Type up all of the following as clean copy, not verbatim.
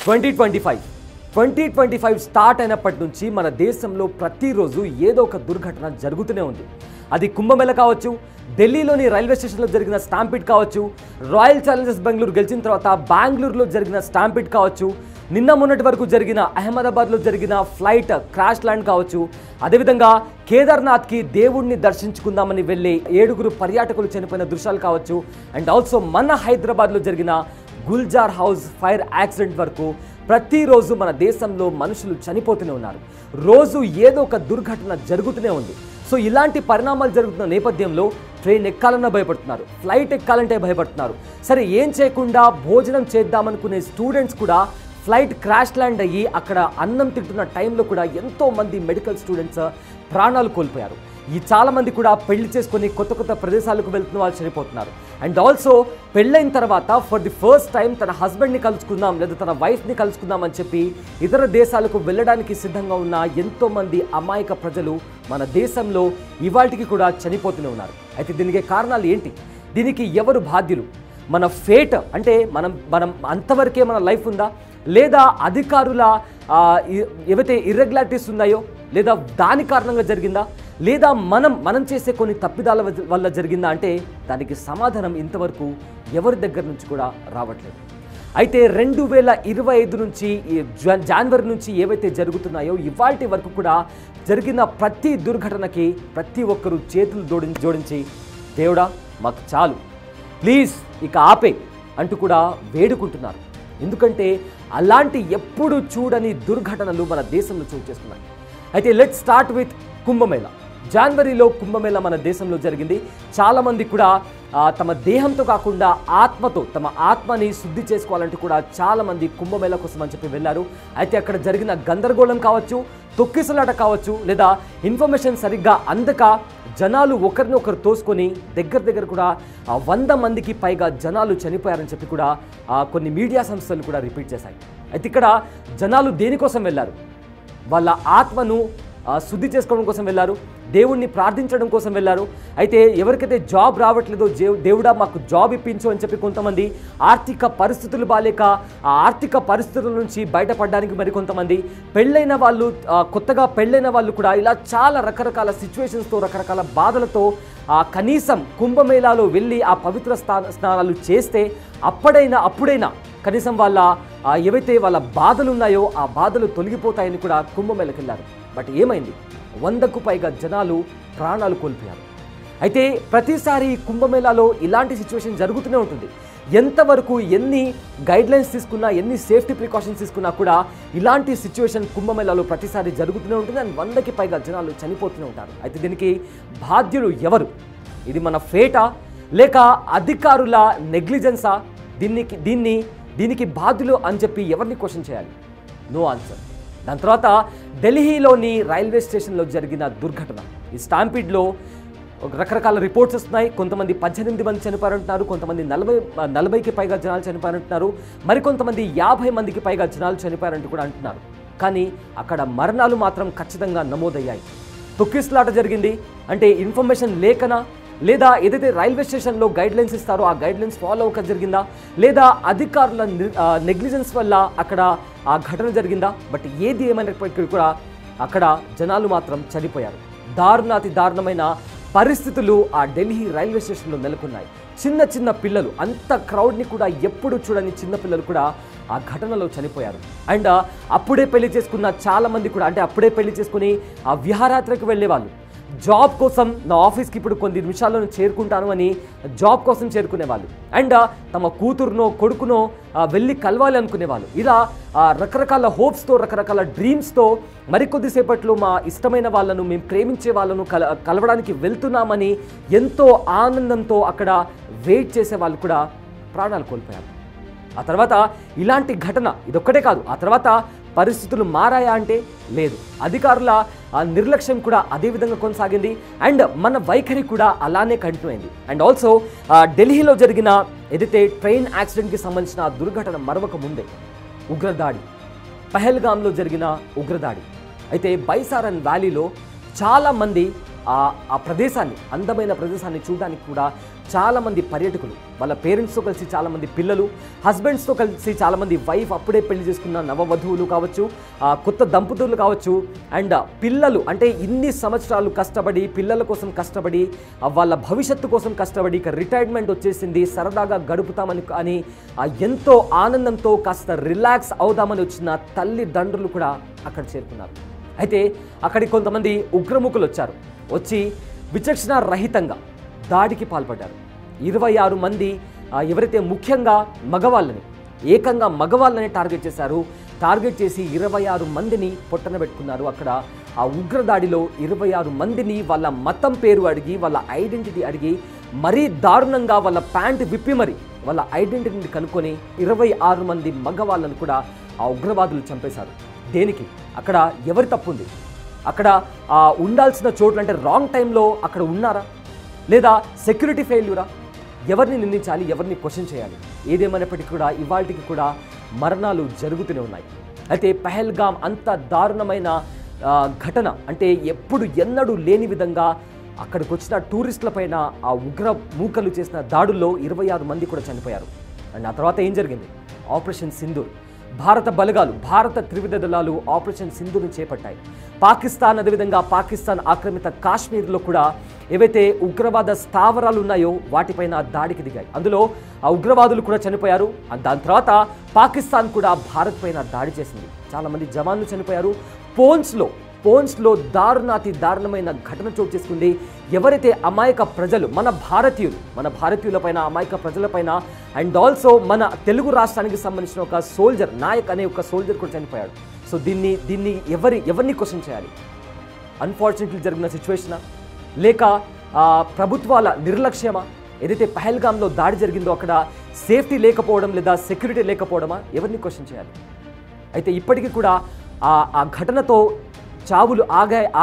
2025 start అయినప్పటి నుంచి మన దేశంలో ప్రతిరోజు ఏదో ఒక దుర్ఘటన జరుగుతూనే ఉంది. అది కుంభమేళ కావచ్చు, ఢిల్లీలోని రైల్వే స్టేషన్లో జరిగిన స్టాంపిడ్ కావచ్చు, రాయల్ ఛాలెంజర్స్ బెంగళూరు గెలిచిన తర్వాత బెంగళూరులో జరిగిన స్టాంపిడ్ కావచ్చు, నిన్న మొన్నటి వరకు జరిగిన అహ్మదాబాద్లో జరిగిన ఫ్లైట్ క్రాష్ ల్యాండ్ కావచ్చు, అదేవిధంగా కేదార్నాథ్కి దేవుణ్ణి దర్శించుకుందామని వెళ్ళే 7 పర్యాటకులు చనిపోయిన దృశ్యాలు కావచ్చు, అండ్ ఆల్సో మన హైదరాబాద్లో జరిగిన గుల్జార్ హౌస్ ఫైర్ యాక్సిడెంట్ వరకు ప్రతిరోజు మన దేశంలో మనుషులు చనిపోతూనే ఉన్నారు. రోజు ఏదో ఒక దుర్ఘటన జరుగుతూనే ఉంది. సో ఇలాంటి పరిణామాలు జరుగుతున్న నేపథ్యంలో ట్రైన్ ఎక్కాలన్నా భయపడుతున్నారు, ఫ్లైట్ ఎక్కాలంటే భయపడుతున్నారు. సరే ఏం చేయకుండా భోజనం చేద్దామనుకునే స్టూడెంట్స్ కూడా ఫ్లైట్ క్రాష్ ల్యాండ్ అయ్యి అక్కడ అన్నం తింటున్న టైంలో కూడా ఎంతోమంది మెడికల్ స్టూడెంట్స్ ప్రాణాలు కోల్పోయారు. ఈ చాలామంది కూడా పెళ్లి చేసుకొని కొత్త కొత్త ప్రదేశాలకు వెళ్తున్న వాళ్ళు చనిపోతున్నారు. అండ్ ఆల్సో పెళ్ళైన తర్వాత ఫర్ ది ఫస్ట్ టైం తన హస్బెండ్ని కలుసుకుందాం లేదా తన వైఫ్ని కలుసుకుందాం అని చెప్పి ఇతర దేశాలకు వెళ్ళడానికి సిద్ధంగా ఉన్న ఎంతోమంది అమాయక ప్రజలు మన దేశంలో ఇవాళకి కూడా చనిపోతూనే ఉన్నారు. అయితే దీనికి కారణాలు ఏంటి? దీనికి ఎవరు బాధ్యులు? మన ఫేట్ అంటే మనం అంతవరకే మన లైఫ్ ఉందా, లేదా అధికారుల ఏవైతే ఇర్రెగ్యులారిటీస్ ఉన్నాయో లేదా దాని కారణంగా జరిగిందా, లేదా మనం చేసే కొన్ని తప్పిదాల వల్ల జరిగిందా అంటే దానికి సమాధానం ఇంతవరకు ఎవరి దగ్గర నుంచి కూడా రావట్లేదు. అయితే 2025 నుంచి జనవరి నుంచి ఏవైతే జరుగుతున్నాయో ఇవాల్టి వరకు కూడా జరిగిన ప్రతి దుర్ఘటనకి ప్రతి ఒక్కరూ చేతులు జోడించి దేవుడా మాకు చాలు, ప్లీజ్ ఇక ఆపే అంటూ కూడా వేడుకుంటున్నారు. ఎందుకంటే అలాంటి ఎప్పుడు చూడని దుర్ఘటనలు మన దేశంలో చోటు చేస్తున్నాయి. అయితే లెట్స్ స్టార్ట్ విత్ కుంభమేళ. జనవరిలో కుంభమేళ మన దేశంలో జరిగింది. చాలామంది కూడా తమ దేహంతో కాకుండా ఆత్మతో తమ ఆత్మని శుద్ధి చేసుకోవాలంటూ కూడా చాలామంది కుంభమేళ కోసం అని చెప్పి వెళ్ళారు. అయితే అక్కడ జరిగిన గందరగోళం కావచ్చు, తొక్కిసలాట కావచ్చు, లేదా ఇన్ఫర్మేషన్ సరిగ్గా అందక జనాలు ఒకరినొకరు తోసుకొని దగ్గర కూడా 100 మందికి పైగా జనాలు చనిపోయారని చెప్పి కూడా కొన్ని మీడియా సంస్థలు కూడా రిపీట్ చేశాయి. అయితే ఇక్కడ జనాలు దేనికోసం వెళ్ళారు? వాళ్ళ ఆత్మను శుద్ధి చేసుకోవడం కోసం వెళ్ళారు, దేవుణ్ణి ప్రార్థించడం కోసం వెళ్ళారు. అయితే ఎవరికైతే జాబ్ రావట్లేదో దేవుడా మాకు జాబ్ ఇప్పించు అని చెప్పి కొంతమంది, ఆర్థిక పరిస్థితులు బాలేక ఆ ఆర్థిక పరిస్థితుల నుంచి బయటపడడానికి మరికొంతమంది, పెళ్ళైన వాళ్ళు కొత్తగా పెళ్ళైన వాళ్ళు కూడా ఇలా చాలా రకరకాల సిచ్యువేషన్స్తో రకరకాల బాధలతో కనీసం కుంభమేళాలో వెళ్ళి ఆ పవిత్ర స్నానాలు చేస్తే అప్పుడైనా కనీసం వాళ్ళ ఏవైతే వాళ్ళ బాధలు ఉన్నాయో ఆ బాధలు తొలగిపోతాయని కూడా కుంభమేళకి వెళ్ళారు. బట్ ఏమైంది? 100కు పైగా జనాలు ప్రాణాలు కోల్పోయారు. అయితే ప్రతిసారి కుంభమేళాలో ఇలాంటి సిచ్యువేషన్ జరుగుతూనే ఉంటుంది. ఎంతవరకు ఎన్ని గైడ్లైన్స్ తీసుకున్నా, ఎన్ని సేఫ్టీ ప్రికాషన్స్ తీసుకున్నా కూడా ఇలాంటి సిచ్యువేషన్ కుంభమేళాలో ప్రతిసారి జరుగుతూనే ఉంటుంది. అండ్ 100కి పైగా జనాలు చనిపోతూనే ఉంటారు. అయితే దీనికి బాధ్యులు ఎవరు? ఇది మన ఫేటా లేక అధికారుల నెగ్లిజెన్సా? దీనికి బాధ్యులు అని చెప్పి ఎవరిని క్వశ్చన్ చేయాలి? No answer. దాని తర్వాత ఢిల్లీలోని రైల్వే స్టేషన్లో జరిగిన దుర్ఘటన, ఈ స్టాంపిడ్లో రకరకాల రిపోర్ట్స్ వస్తున్నాయి. కొంతమంది 18 మంది చనిపోయారంటున్నారు, కొంతమంది 40కి పైగా జనాలు చనిపోయారంటున్నారు, మరికొంతమంది 50 మందికి పైగా జనాలు చనిపోయారంటూ కూడా అంటున్నారు. కానీ అక్కడ మరణాలు మాత్రం ఖచ్చితంగా నమోదయ్యాయి. తొక్కిసలాట జరిగింది అంటే ఇన్ఫర్మేషన్ లేకనా, లేదా ఏదైతే రైల్వే స్టేషన్లో గైడ్లైన్స్ ఇస్తారో ఆ గైడ్లైన్స్ ఫాలో అవ్వక జరిగిందా, లేదా అధికారుల నెగ్లిజెన్స్ వల్ల అక్కడ ఆ ఘటన జరిగిందా? బట్ ఏది ఏమైనప్పటికీ కూడా అక్కడ జనాలు మాత్రం చనిపోయారు. దారుణాతి దారుణమైన పరిస్థితులు ఆ ఢిల్లీ రైల్వే స్టేషన్లో నెలకొన్నాయి. చిన్న పిల్లలు, అంత క్రౌడ్ని కూడా ఎప్పుడు చూడని చిన్న పిల్లలు కూడా ఆ ఘటనలో చనిపోయారు. అండ్ అప్పుడే పెళ్లి చేసుకున్న చాలామంది కూడా, అంటే అప్పుడే పెళ్లి చేసుకుని ఆ విహారయాత్రకు వెళ్ళేవాళ్ళు, జాబ్ కోసం నా ఆఫీస్కి ఇప్పుడు కొన్ని నిమిషాల్లో చేరుకుంటాను అని జాబ్ కోసం చేరుకునేవాళ్ళు, అండ్ తమ కూతురునో కొడుకునో వెళ్ళి కలవాలి అనుకునేవాళ్ళు. ఇలా రకరకాల హోప్స్తో, రకరకాల డ్రీమ్స్తో మరికొద్దిసేపట్లో మా ఇష్టమైన వాళ్ళను, మేము ప్రేమించే వాళ్ళను కలవడానికి వెళ్తున్నామని ఎంతో ఆనందంతో అక్కడ వెయిట్ చేసే వాళ్ళు కూడా ప్రాణాలు కోల్పోయారు. ఆ తర్వాత ఇలాంటి ఘటన ఇదొక్కటే కాదు, ఆ తర్వాత పరిస్థితులు మారాయా అంటే లేదు. అధికారుల నిర్లక్ష్యం కూడా అదే విధంగా కొనసాగింది, అండ్ మన వైఖరి కూడా అలానే కంటిన్యూ అయింది. అండ్ ఆల్సో ఢిల్లీలో జరిగిన ఏదైతే ట్రైన్ యాక్సిడెంట్కి సంబంధించిన దుర్ఘటన మరొక ముందే ఉగ్రదాడి, పహల్గామ్లో జరిగిన ఉగ్రదాడి. అయితే బైసారన్ వ్యాలీలో చాలామంది ఆ ప్రదేశాన్ని, అందమైన ప్రదేశాన్ని చూడడానికి కూడా చాలామంది పర్యాటకులు, వాళ్ళ పేరెంట్స్తో కలిసి చాలామంది పిల్లలు, హస్బెండ్స్తో కలిసి చాలామంది వైఫ్, అప్పుడే పెళ్లి చేసుకున్న నవవధువులు కావచ్చు, కొత్త దంపతులు కావచ్చు, అండ్ పిల్లలు అంటే ఇన్ని సంవత్సరాలు కష్టపడి, పిల్లల కోసం కష్టపడి, వాళ్ళ భవిష్యత్తు కోసం కష్టపడి, ఇక రిటైర్మెంట్ వచ్చేసింది, సరదాగా గడుపుతామని అని ఎంతో ఆనందంతో కాస్త రిలాక్స్ అవుదామని వచ్చిన తల్లిదండ్రులు కూడా అక్కడ చేరుకున్నారు. అయితే అక్కడికి కొంతమంది ఉగ్రముఖులు వచ్చారు. వచ్చి విచక్షణ రహితంగా దాడికి పాల్పడ్డారు. 26 మంది ఎవరైతే ముఖ్యంగా మగవాళ్ళని, ఏకంగా మగవాళ్ళని టార్గెట్ చేశారు. టార్గెట్ చేసి 26 మందిని పొట్టన పెట్టుకున్నారు. అక్కడ ఆ ఉగ్రదాడిలో 26 మందిని వాళ్ళ మతం పేరు అడిగి, వాళ్ళ ఐడెంటిటీ అడిగి, మరీ దారుణంగా వాళ్ళ ప్యాంట్ విప్పి మరి వాళ్ళ ఐడెంటిటీని కనుక్కొని 26 మంది మగవాళ్ళను కూడా ఆ ఉగ్రవాదులు చంపేశారు. దేనికి? అక్కడ ఎవరి తప్పు ఉంది? అక్కడ ఉండాల్సిన చోట్ల అంటే రాంగ్ టైంలో అక్కడ ఉన్నారా, లేదా సెక్యూరిటీ ఫెయిల్యూరా? ఎవరిని నిందించాలి, ఎవరిని క్వశ్చన్ చేయాలి? ఏదేమైనప్పటికీ కూడా ఇవాళకి కూడా మరణాలు జరుగుతూనే ఉన్నాయి. అయితే పహల్గామ్ అంత దారుణమైన ఘటన అంటే ఎన్నడూ లేని విధంగా అక్కడికి వచ్చిన టూరిస్టుల పైన ఆ ఉగ్ర మూకలు చేసిన దాడుల్లో 26 మంది కూడా చనిపోయారు. అండ్ ఆ తర్వాత ఏం జరిగింది? ఆపరేషన్ సింధూర్. భారత బలగాలు, భారత త్రివిధ దళాలు ఆపరేషన్ సింధూర్ని చేపట్టాయి. పాకిస్తాన్, అదేవిధంగా పాకిస్తాన్ ఆక్రమిత కాశ్మీర్లో కూడా ఏవైతే ఉగ్రవాద స్థావరాలు ఉన్నాయో వాటిపైన దాడికి దిగాయి. అందులో ఆ ఉగ్రవాదులు కూడా చనిపోయారు. దాని తర్వాత పాకిస్తాన్ కూడా భారత్ పైన దాడి చేసింది. చాలామంది జవాన్లు చనిపోయారు. పోన్స్లో దారుణాతి దారుణమైన ఘటన చోటు చేసుకుంది. ఎవరైతే అమాయక ప్రజలు, మన భారతీయులపైన, అమాయక ప్రజలపైన, అండ్ ఆల్సో మన తెలుగు రాష్ట్రానికి సంబంధించిన ఒక సోల్జర్, నాయక్ అనే ఒక సోల్జర్ కూడా చనిపోయాడు. సో దీన్ని ఎవరిని క్వశ్చన్ చేయాలి? అన్ఫార్చునేట్లీ జరిగిన సిచ్యువేషనా, లేక ప్రభుత్వాల నిర్లక్ష్యమా? ఏదైతే పహల్గామ్లో దాడి జరిగిందో అక్కడ సేఫ్టీ లేకపోవడం, లేదా సెక్యూరిటీ లేకపోవడమా? ఎవరిని క్వశ్చన్ చేయాలి? అయితే ఇప్పటికీ కూడా ఆ ఘటనతో చావులు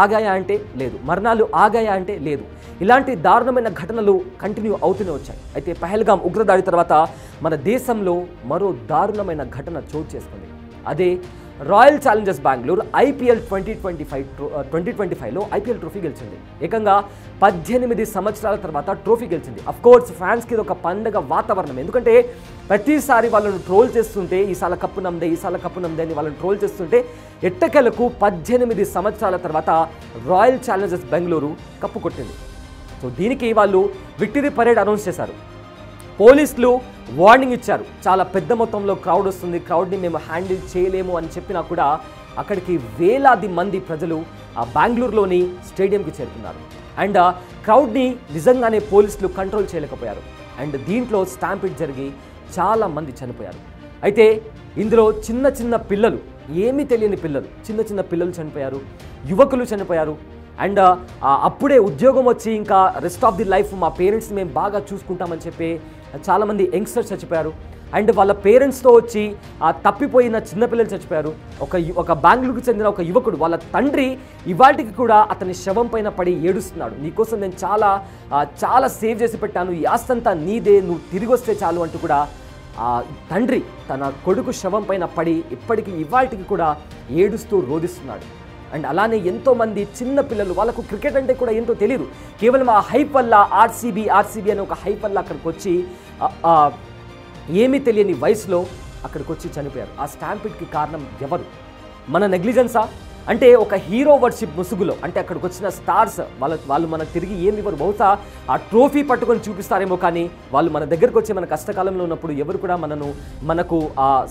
ఆగాయా అంటే లేదు, మరణాలు ఆగాయా అంటే లేదు. ఇలాంటి దారుణమైన ఘటనలు కంటిన్యూ అవుతూనే వచ్చాయి. అయితే పహల్గామ్ ఉగ్రదాడి తర్వాత మన దేశంలో మరో దారుణమైన ఘటన చోటు చేసుకుంది. అదే royal Challengers Bengaluru IPL 2025లో IPL trophy గెలిచింది. ఏకంగా 18 సంవత్సరాల తర్వాత ట్రోఫీ గెలిచింది. అఫ్కోర్స్ ఫ్యాన్స్కి ఇది ఒక పండగ వాతావరణం. ఎందుకంటే ప్రతిసారి వాళ్ళను ట్రోల్ చేస్తుంటే ఈసాల కప్పు నమ్దే అని వాళ్ళని ట్రోల్ చేస్తుంటే ఎట్టకేలకు 18 సంవత్సరాల తర్వాత రాయల్ ఛాలెంజర్స్ బెంగళూరు కప్పు కొట్టింది. సో దీనికి వాళ్ళు విక్టరీ పరేడ్ అనౌన్స్ చేశారు. పోలీసులు వార్నింగ్ ఇచ్చారు. చాలా పెద్ద మొత్తంలో క్రౌడ్ వస్తుంది, క్రౌడ్ని మేము హ్యాండిల్ చేయలేము అని చెప్పినా కూడా అక్కడికి వేలాది మంది ప్రజలు ఆ బెంగళూరులోని స్టేడియంకి చేరుకున్నారు. అండ్ క్రౌడ్ని నిజంగానే పోలీసులు కంట్రోల్ చేయలేకపోయారు. అండ్ దీంట్లో స్టాంపిడ్ జరిగి చాలా మంది చనిపోయారు. అయితే ఇందులో చిన్న పిల్లలు, ఏమీ తెలియని పిల్లలు, చిన్న పిల్లలు చనిపోయారు, యువకులు చనిపోయారు. అండ్ అప్పుడే ఉద్యోగం వచ్చి ఇంకా రెస్ట్ ఆఫ్ ది లైఫ్ మా పేరెంట్స్ని మేము బాగా చూసుకుంటామని చెప్పి చాలామంది యంగ్స్టర్స్ చచ్చిపోయారు. అండ్ వాళ్ళ పేరెంట్స్తో వచ్చి తప్పిపోయిన చిన్నపిల్లలు చచ్చిపోయారు. ఒక బెంగళూరుకు చెందిన ఒక యువకుడు, వాళ్ళ తండ్రి ఇవాటికి కూడా అతని శవం పైన పడి ఏడుస్తున్నాడు. నీకోసం నేను చాలా సేవ్ చేసి పెట్టాను, ఈ ఆస్తంతా నీదే, నువ్వు తిరిగి వస్తే చాలు అంటూ కూడా ఆ తండ్రి తన కొడుకు శవం పైన పడి ఇవాటికి కూడా ఏడుస్తూ రోధిస్తున్నాడు. అండ్ అలానే ఎంతోమంది చిన్న పిల్లలు, వాళ్ళకు క్రికెట్ అంటే కూడా ఏంటో తెలియదు, కేవలం ఆ హైప్ వల్ల ఆర్సీబీ అనే ఒక హైప్ వల్ల అక్కడికి వచ్చి ఏమీ తెలియని వయసులో అక్కడికి వచ్చి చనిపోయారు. ఆ స్టాంపిడ్కి కారణం ఎవరు? మన నెగ్లిజెన్సా? అంటే ఒక హీరో వర్షిప్ ముసుగులో, అంటే అక్కడికి వచ్చిన స్టార్స్ వాళ్ళు మనకు తిరిగి ఏమి ఇవ్వరు. బహుశా ఆ ట్రోఫీ పట్టుకొని చూపిస్తారేమో, కానీ వాళ్ళు మన దగ్గరకు వచ్చి మన కష్టకాలంలో ఉన్నప్పుడు ఎవరు కూడా మనకు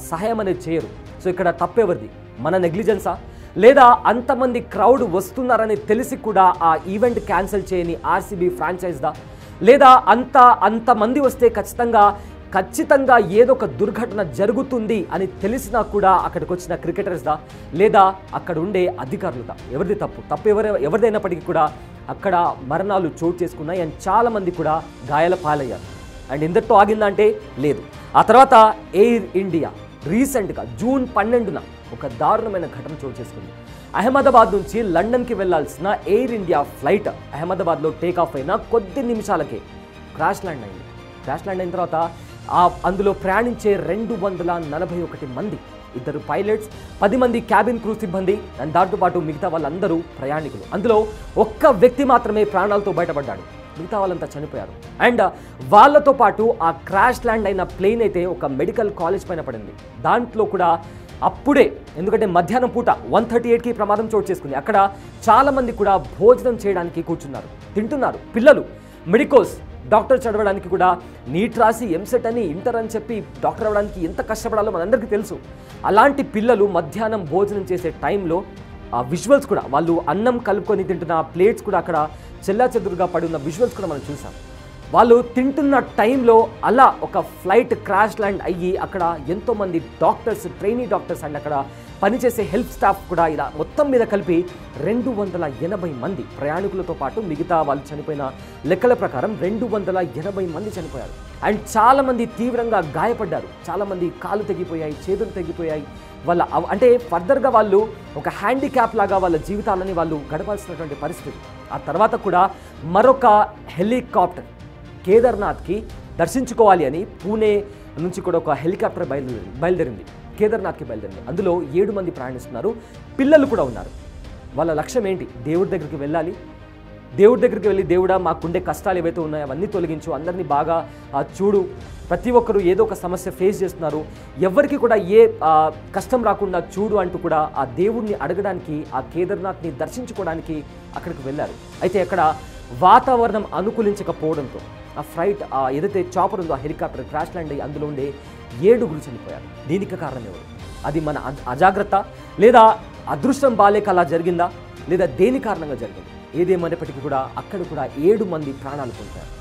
సహాయం అనేది చేయరు. సో ఇక్కడ తప్పెవరిది? మన నెగ్లిజెన్సా, లేదా అంతమంది క్రౌడ్ వస్తున్నారని తెలిసి కూడా ఆ ఈవెంట్ క్యాన్సిల్ చేయని ఆర్సీబీ ఫ్రాంచైజ్దా, లేదా అంతమంది వస్తే ఖచ్చితంగా ఏదో ఒక దుర్ఘటన జరుగుతుంది అని తెలిసినా కూడా అక్కడికి వచ్చిన క్రికెటర్స్దా, లేదా అక్కడ ఉండే అధికారులదా? ఎవరిది తప్పు ఎవరిదైనప్పటికీ కూడా అక్కడ మరణాలు చోటు చేసుకున్నాయి. అండ్ చాలామంది కూడా గాయాల పాలయ్యారు. అండ్ ఇంతటితో ఆగిందంటే లేదు. ఆ తర్వాత ఎయిర్ ఇండియా రీసెంట్గా జూన్ 12న ఒక దారుణమైన ఘటన చోటు చేసుకుంది. అహ్మదాబాద్ నుంచి లండన్కి వెళ్లాల్సిన ఎయిర్ ఇండియా ఫ్లైట్ అహ్మదాబాద్లో టేక్ ఆఫ్ అయిన కొద్ది నిమిషాలకే క్రాష్ ల్యాండ్ అయింది. క్రాష్ ల్యాండ్ అయిన తర్వాత అందులో ప్రయాణించే 241 మంది 2 పైలట్స్, 10 మంది క్యాబిన్ క్రూ సిబ్బంది అండ్ దాంతోపాటు మిగతా వాళ్ళందరూ ప్రయాణికులు. అందులో ఒక్క వ్యక్తి మాత్రమే ప్రాణాలతో బయటపడ్డాడు, మిగతా వాళ్ళంతా చనిపోయారు. అండ్ వాళ్ళతో పాటు ఆ క్రాష్ ల్యాండ్ అయిన ప్లేన్ అయితే ఒక మెడికల్ కాలేజ్ పైన పడింది. దాంట్లో కూడా అప్పుడే, ఎందుకంటే మధ్యాహ్నం పూట 1:38కి ప్రమాదం చోటు చేసుకుంది. అక్కడ చాలామంది కూడా భోజనం చేయడానికి కూర్చున్నారు, తింటున్నారు. పిల్లలు మెడికోస్ డాక్టర్ చదవడానికి కూడా నీట్ రాసి ఎంసెట్ అని ఇంటర్ అని చెప్పి డాక్టర్ అవ్వడానికి ఎంత కష్టపడాలో మనందరికీ తెలుసు. అలాంటి పిల్లలు మధ్యాహ్నం భోజనం చేసే టైంలో ఆ విజువల్స్ కూడా, వాళ్ళు అన్నం కలుపుకొని తింటున్న ప్లేట్స్ కూడా అక్కడ చెల్లాచెదురుగా పడి ఉన్న విజువల్స్ కూడా మనం చూసాం. వాళ్ళు తింటున్న టైంలో అలా ఒక ఫ్లైట్ క్రాష్ ల్యాండ్ అయ్యి అక్కడ ఎంతోమంది డాక్టర్స్, ట్రైనీ డాక్టర్స్ అండ్ అక్కడ పనిచేసే హెల్ప్ స్టాఫ్ కూడా ఇలా మొత్తం మీద కలిపి 280 మంది ప్రయాణికులతో పాటు మిగతా వాళ్ళు చనిపోయిన లెక్కల ప్రకారం 280 మంది చనిపోయారు. అండ్ చాలామంది తీవ్రంగా గాయపడ్డారు. చాలామంది కాళ్ళు తెగిపోయాయి, చేతులు తెగిపోయాయి. వాళ్ళ అంటే ఫర్దర్గా వాళ్ళు ఒక హ్యాండిక్యాప్ లాగా వాళ్ళ జీవితాలని వాళ్ళు గడపాల్సినటువంటి పరిస్థితి. ఆ తర్వాత కూడా మరొక హెలికాప్టర్ కేదార్నాథ్కి దర్శించుకోవాలి అని పూణే నుంచి కూడా ఒక హెలికాప్టర్ బయలుదేరింది, కేదార్నాథ్కి బయలుదేరింది. అందులో 7 మంది ప్రయాణిస్తున్నారు, పిల్లలు కూడా ఉన్నారు. వాళ్ళ లక్ష్యం ఏంటి? దేవుడి దగ్గరికి వెళ్ళాలి, దేవుడి దగ్గరికి వెళ్ళి దేవుడా మాకుండే కష్టాలు ఏవైతే ఉన్నాయో అవన్నీ తొలగించు, అందరినీ బాగా చూడు, ప్రతి ఒక్కరు ఏదో ఒక సమస్య ఫేస్ చేస్తున్నారు, ఎవరికి కూడా ఏ కష్టం రాకుండా చూడు అంటూ కూడా ఆ దేవుడిని అడగడానికి, ఆ కేదార్నాథ్ని దర్శించుకోవడానికి అక్కడికి వెళ్ళారు. అయితే అక్కడ వాతావరణం అనుకూలించకపోవడంతో ఆ ఫ్లైట్ ఏదైతే చాపర్ ఉందో ఆ హెలికాప్టర్ క్రాష్ ల్యాండ్ అయ్యి అందులో ఉండే 7 చనిపోయారు. దీనికి కారణం ఎవరు? అది మన అజాగ్రత్త, లేదా అదృష్టం బాలేక అలా జరిగిందా, లేదా దేని కారణంగా జరిగింది? ఏదేమైనప్పటికీ కూడా అక్కడ కూడా 7 మంది ప్రాణాలు పొందారు.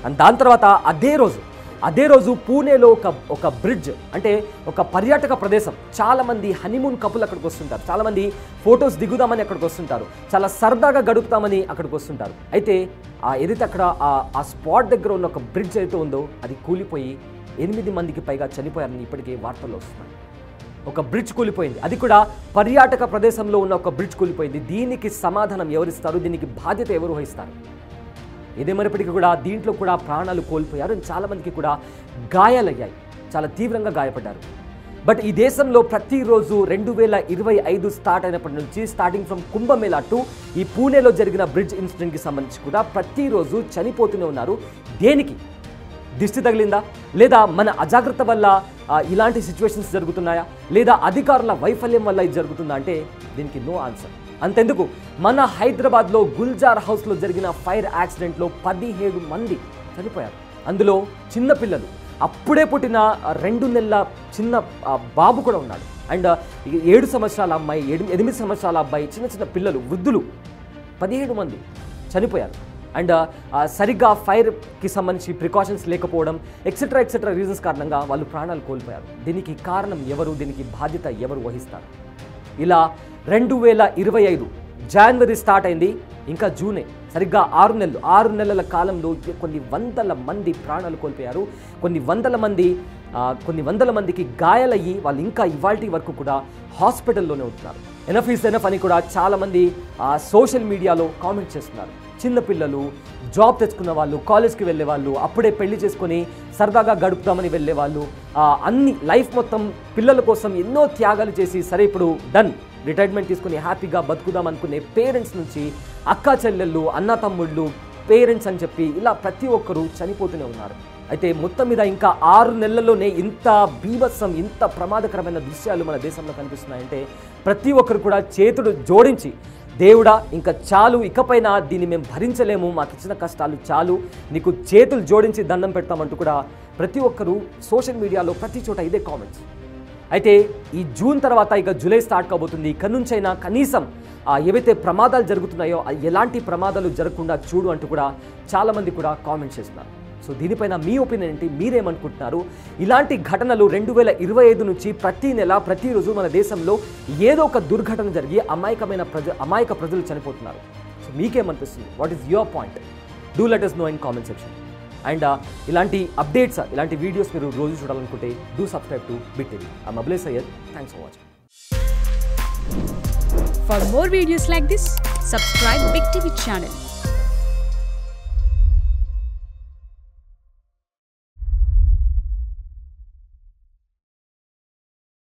అండ్ దాని తర్వాత అదే రోజు పూణేలో ఒక బ్రిడ్జ్, అంటే ఒక పర్యాటక ప్రదేశం, చాలామంది హనీమూన్ కపుల్ అక్కడికి వస్తుంటారు, చాలామంది ఫొటోస్ దిగుదామని అక్కడికి వస్తుంటారు, చాలా సరదాగా గడుపుతామని అక్కడికి వస్తుంటారు. అయితే ఏదైతే అక్కడ ఆ స్పాట్ దగ్గర ఉన్న ఒక బ్రిడ్జ్ అయితే ఉందో అది కూలిపోయి 8 మందికి పైగా చనిపోయారని ఇప్పటికే వార్తల్లో వస్తున్నాయి. ఒక బ్రిడ్జ్ కూలిపోయింది, అది కూడా పర్యాటక ప్రదేశంలో ఉన్న ఒక బ్రిడ్జ్ కూలిపోయింది. దీనికి సమాధానం ఎవరిస్తారు? దీనికి బాధ్యత ఎవరు వహిస్తారు? ఏదేమైనప్పటికీ కూడా దీంట్లో కూడా ప్రాణాలు కోల్పోయారు, చాలామందికి కూడా గాయాలయ్యాయి, చాలా తీవ్రంగా గాయపడ్డారు. బట్ ఈ దేశంలో ప్రతిరోజు 2025 స్టార్ట్ అయినప్పటి నుంచి, స్టార్టింగ్ ఫ్రమ్ కుంభమేళా టు ఈ పూణేలో జరిగిన బ్రిడ్జ్ ఇన్సిడెంట్కి సంబంధించి కూడా ప్రతిరోజు చనిపోతూనే ఉన్నారు. దేనికి? దిష్టి తగిలిందా, లేదా మన అజాగ్రత్త వల్ల ఇలాంటి సిచ్యువేషన్స్ జరుగుతున్నాయా, లేదా అధికారుల వైఫల్యం వల్ల ఇది జరుగుతుందా అంటే దీనికి నో ఆన్సర్. అంతెందుకు, మన హైదరాబాద్లో గుల్జార్ హౌస్లో జరిగిన ఫైర్ యాక్సిడెంట్లో 17 మంది చనిపోయారు. అందులో చిన్న పిల్లలు, అప్పుడే పుట్టిన 2 నెలల చిన్న బాబు కూడా ఉన్నాడు. అండ్ 7 సంవత్సరాల అమ్మాయి, 8 సంవత్సరాల అబ్బాయి, చిన్న పిల్లలు, వృద్ధులు 17 మంది చనిపోయారు. అండ్ సరిగ్గా ఫైర్కి సంబంధించి ప్రికాషన్స్ లేకపోవడం ఎక్సెట్రా రీజన్స్ కారణంగా వాళ్ళు ప్రాణాలు కోల్పోయారు. దీనికి కారణం ఎవరు? దీనికి బాధ్యత ఎవరు వహిస్తారు? ఇలా 2025 జనవరి స్టార్ట్ అయింది, ఇంకా జూనే, సరిగ్గా 6 నెలల కాలంలో కొన్ని వందల మంది ప్రాణాలు కోల్పోయారు, కొన్ని వందల మందికి గాయాలయ్యి వాళ్ళు ఇంకా ఇవాల్టి వరకు కూడా హాస్పిటల్లోనే ఉంటున్నారు. ఎనఫ్ ఈస్ ఎనఫ్ అని కూడా చాలామంది సోషల్ మీడియాలో కామెంట్ చేస్తున్నారు. చిన్నపిల్లలు, జాబ్ తెచ్చుకున్న వాళ్ళు, కాలేజ్కి వెళ్ళే వాళ్ళు, అప్పుడే పెళ్లి చేసుకొని సరదాగా గడుపుతామని వెళ్ళే వాళ్ళు, అన్ని లైఫ్ మొత్తం పిల్లల కోసం ఎన్నో త్యాగాలు చేసి సరే ఇప్పుడు డన్ రిటైర్మెంట్ తీసుకుని హ్యాపీగా బతుకుదాం అనుకునే పేరెంట్స్ నుంచి అక్కా చెల్లెళ్ళు, అన్న తమ్ముళ్ళు, పేరెంట్స్ అని చెప్పి ఇలా ప్రతి ఒక్కరూ చనిపోతూనే ఉన్నారు. అయితే మొత్తం మీద ఇంకా 6 నెలల్లోనే ఇంత బీభత్సం, ఇంత ప్రమాదకరమైన దృశ్యాలు మన దేశంలో కనిపిస్తున్నాయంటే ప్రతి ఒక్కరు కూడా చేతులు జోడించి దేవుడా ఇంకా చాలు, ఇకపైన దీన్ని మేము భరించలేము, మాకు ఇచ్చిన కష్టాలు చాలు, నీకు చేతులు జోడించి దండం పెడతామంటూ కూడా ప్రతి ఒక్కరూ సోషల్ మీడియాలో ప్రతి చోట ఇదే కామెంట్స్. అయితే ఈ జూన్ తర్వాత ఇక జూలై స్టార్ట్ కాబోతుంది. ఇక్కడ నుంచైనా కనీసం ఏవైతే ప్రమాదాలు జరుగుతున్నాయో ఎలాంటి ప్రమాదాలు జరగకుండా చూడు అంటూ కూడా చాలామంది కూడా కామెంట్స్ చేస్తున్నారు. సో దీనిపైన మీ ఒపీనియన్ ఏంటి? మీరేమనుకుంటున్నారు? ఇలాంటి ఘటనలు 2025 నుంచి ప్రతి నెల ప్రతిరోజు మన దేశంలో ఏదో ఒక దుర్ఘటన జరిగి అమాయక ప్రజలు చనిపోతున్నారు. సో మీకేమనిపిస్తుంది? What is your point? Do let us know in comment section. And ఇలాంటి అప్డేట్స్, ఇలాంటి వీడియోస్ మీరు రోజు చూడాలనుకుంటే do subscribe to big TV. I'm Ablesh Syed. Thanks for watching. For more videos like this, subscribe Big TV channel.